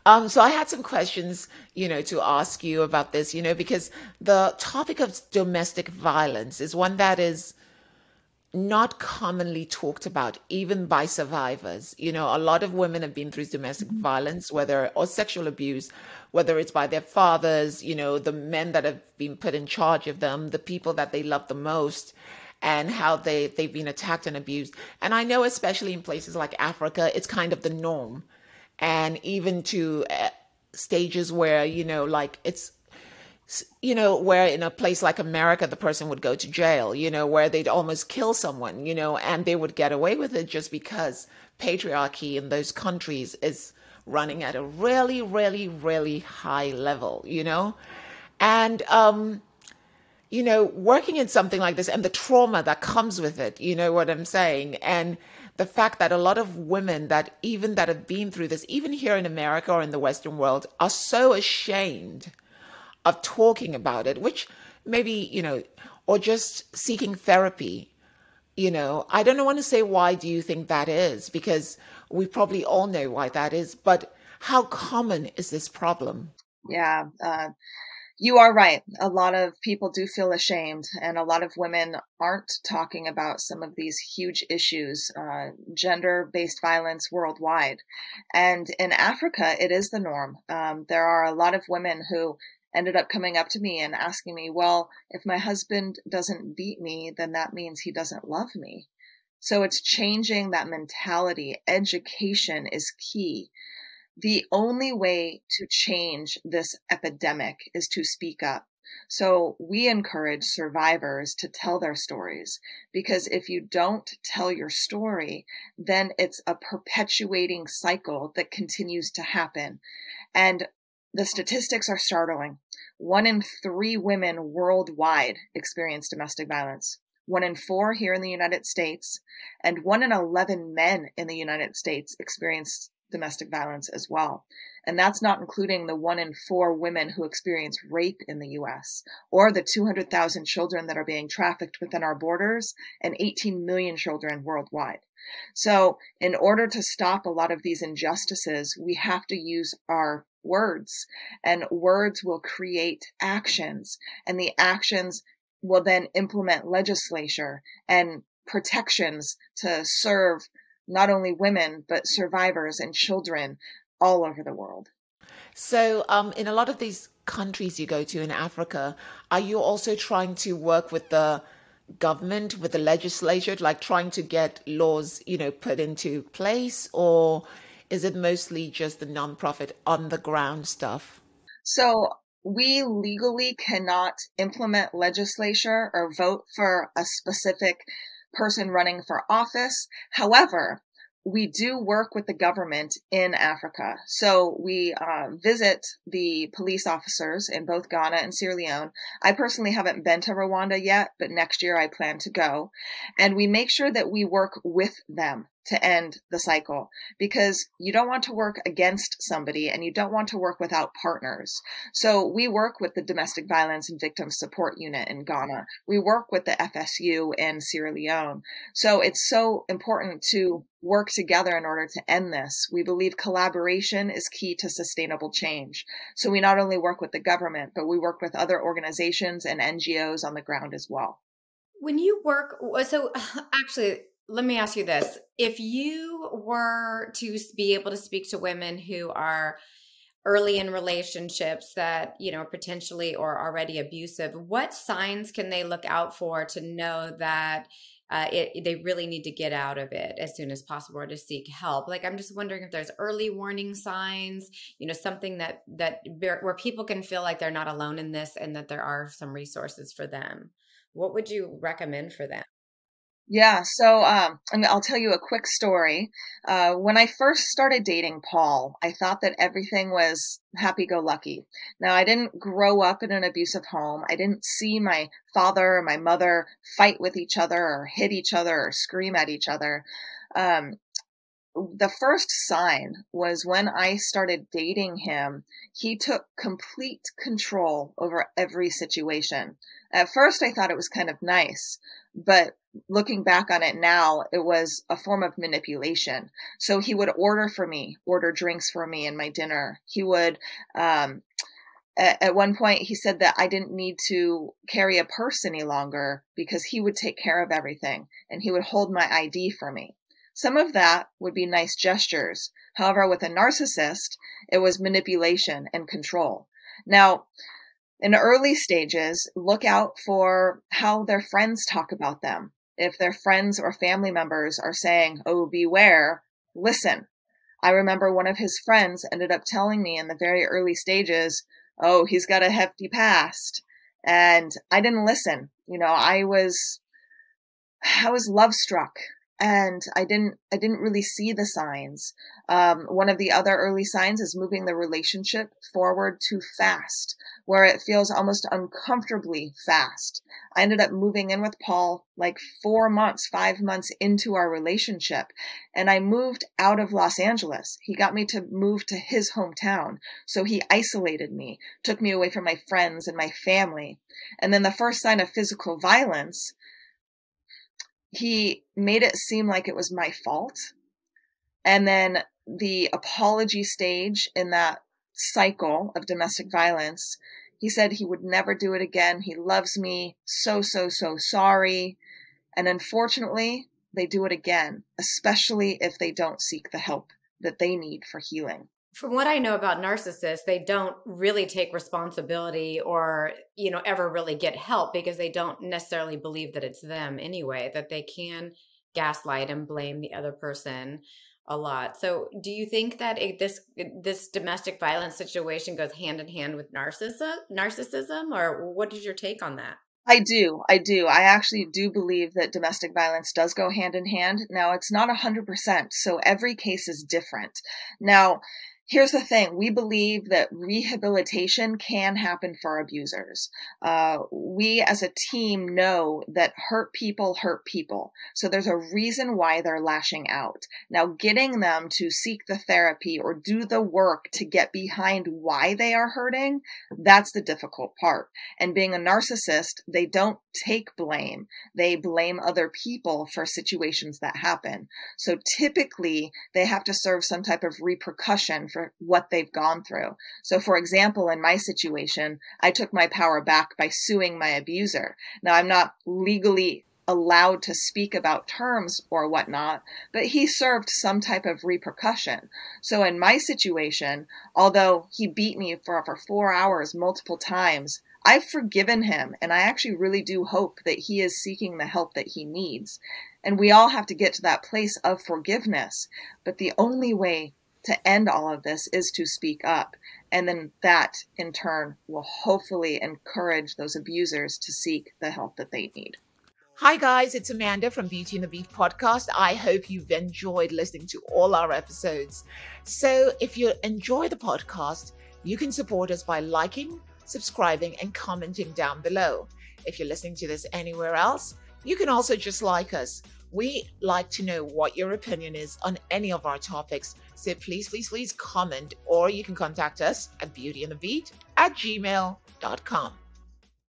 So I had some questions, to ask you about this, because the topic of domestic violence is one that is not commonly talked about, even by survivors. A lot of women have been through domestic violence, or sexual abuse, whether it's by their fathers, the men that have been put in charge of them, the people that they love the most, and how they've been attacked and abused. And I know, especially in places like Africa, it's kind of the norm. And even to stages where, like where in a place like America, the person would go to jail, where they'd almost kill someone, and they would get away with it just because patriarchy in those countries is running at a really, really, really high level, And, working in something like this and the trauma that comes with it, you know what I'm saying? And the fact that a lot of women that have been through this, even here in America or in the Western world, are so ashamed of talking about it, which maybe, or just seeking therapy. I don't want to say, why do you think that is? Because we probably all know why that is, but how common is this problem? Yeah, you are right. A lot of people do feel ashamed, and a lot of women aren't talking about some of these huge issues, gender-based violence worldwide. And in Africa, it is the norm. There are a lot of women who ended up coming up to me and asking me, well, if my husband doesn't beat me, then that means he doesn't love me. So it's changing that mentality. Education is key. The only way to change this epidemic is to speak up. So we encourage survivors to tell their stories, because if you don't tell your story, then it's a perpetuating cycle that continues to happen. And the statistics are startling. 1 in 3 women worldwide experience domestic violence. 1 in 4 here in the United States, and 1 in 11 men in the United States experience domestic violence as well. And that's not including the 1 in 4 women who experience rape in the US, or the 200,000 children that are being trafficked within our borders, and 18 million children worldwide. So in order to stop a lot of these injustices, we have to use our words, and words will create actions, and the actions will then implement legislature and protections to serve not only women, but survivors and children all over the world. So, in a lot of these countries you go to in Africa, are you also trying to work with the government, with the legislature, like trying to get laws, put into place, or is it mostly just the nonprofit on the ground stuff? So we legally cannot implement legislature or vote for a specific person running for office. However, we do work with the government in Africa. So we visit the police officers in both Ghana and Sierra Leone. I personally haven't been to Rwanda yet, but next year I plan to go. And we make sure that we work with them to end the cycle, because you don't want to work against somebody and you don't want to work without partners. So we work with the Domestic Violence and Victim Support Unit in Ghana. We work with the FSU in Sierra Leone. So it's so important to work together in order to end this. We believe collaboration is key to sustainable change. So we not only work with the government, but we work with other organizations and NGOs on the ground as well. When you work, so actually, let me ask you this. If you were to be able to speak to women who are early in relationships that, potentially or already abusive, what signs can they look out for to know that they really need to get out of it as soon as possible, or to seek help? Like, I'm just wondering if there's early warning signs, something that where people can feel like they're not alone in this and that there are some resources for them. What would you recommend for them? Yeah, so I'll tell you a quick story. When I first started dating Paul, I thought that everything was happy-go-lucky. Now, I didn't grow up in an abusive home. I didn't see my father or my mother fight with each other or hit each other or scream at each other. Um, the first sign was when I started dating him, he took complete control over every situation. At first, I thought it was kind of nice, but looking back on it now, it was a form of manipulation. So he would order drinks for me in my dinner. He would, at one point, he said that I didn't need to carry a purse any longer because he would take care of everything and he would hold my ID for me. Some of that would be nice gestures. However, with a narcissist, it was manipulation and control. Now, in early stages, look out for how their friends talk about them. If their friends or family members are saying, "Oh, beware," listen. I remember one of his friends ended up telling me in the very early stages, "Oh, he's got a hefty past." And I didn't listen. I was love struck. And I didn't really see the signs. One of the other early signs is moving the relationship forward too fast, where it feels almost uncomfortably fast. I ended up moving in with Paul like 5 months into our relationship. And I moved out of Los Angeles. He got me to move to his hometown. So he isolated me, took me away from my friends and my family. And then the first sign of physical violence, he made it seem like it was my fault. And then the apology stage in that cycle of domestic violence, he said he would never do it again. He loves me. So sorry. And unfortunately, they do it again, especially if they don't seek the help that they need for healing. From what I know about narcissists, they don't really take responsibility or, ever really get help because they don't necessarily believe that it's them anyway, that they can gaslight and blame the other person a lot. So do you think that this domestic violence situation goes hand in hand with narcissism, or what is your take on that? I do. I actually do believe that domestic violence does go hand in hand. Now, it's not 100%, so every case is different. Now, here's the thing. We believe that rehabilitation can happen for abusers. We as a team know that hurt people. So there's a reason why they're lashing out. Now, getting them to seek the therapy or do the work to get behind why they are hurting, that's the difficult part. And being a narcissist, they don't take blame. They blame other people for situations that happen. So typically, they have to serve some type of repercussion for what they've gone through. So for example, in my situation, I took my power back by suing my abuser. Now, I'm not legally allowed to speak about terms or whatnot, but he served some type of repercussion. So in my situation, although he beat me for 4 hours multiple times, I've forgiven him, and I actually really do hope that he is seeking the help that he needs. And we all have to get to that place of forgiveness. But the only way to end all of this is to speak up. And then that, in turn, will hopefully encourage those abusers to seek the help that they need. Hi guys, it's Amanda from Beauty and the Beef podcast. I hope you've enjoyed listening to all our episodes. So if you enjoy the podcast, you can support us by liking, subscribing, and commenting down below. If you're listening to this anywhere else, you can also just like us. We like to know what your opinion is on any of our topics. So please comment, or you can contact us at beautyandthebeat@gmail.com.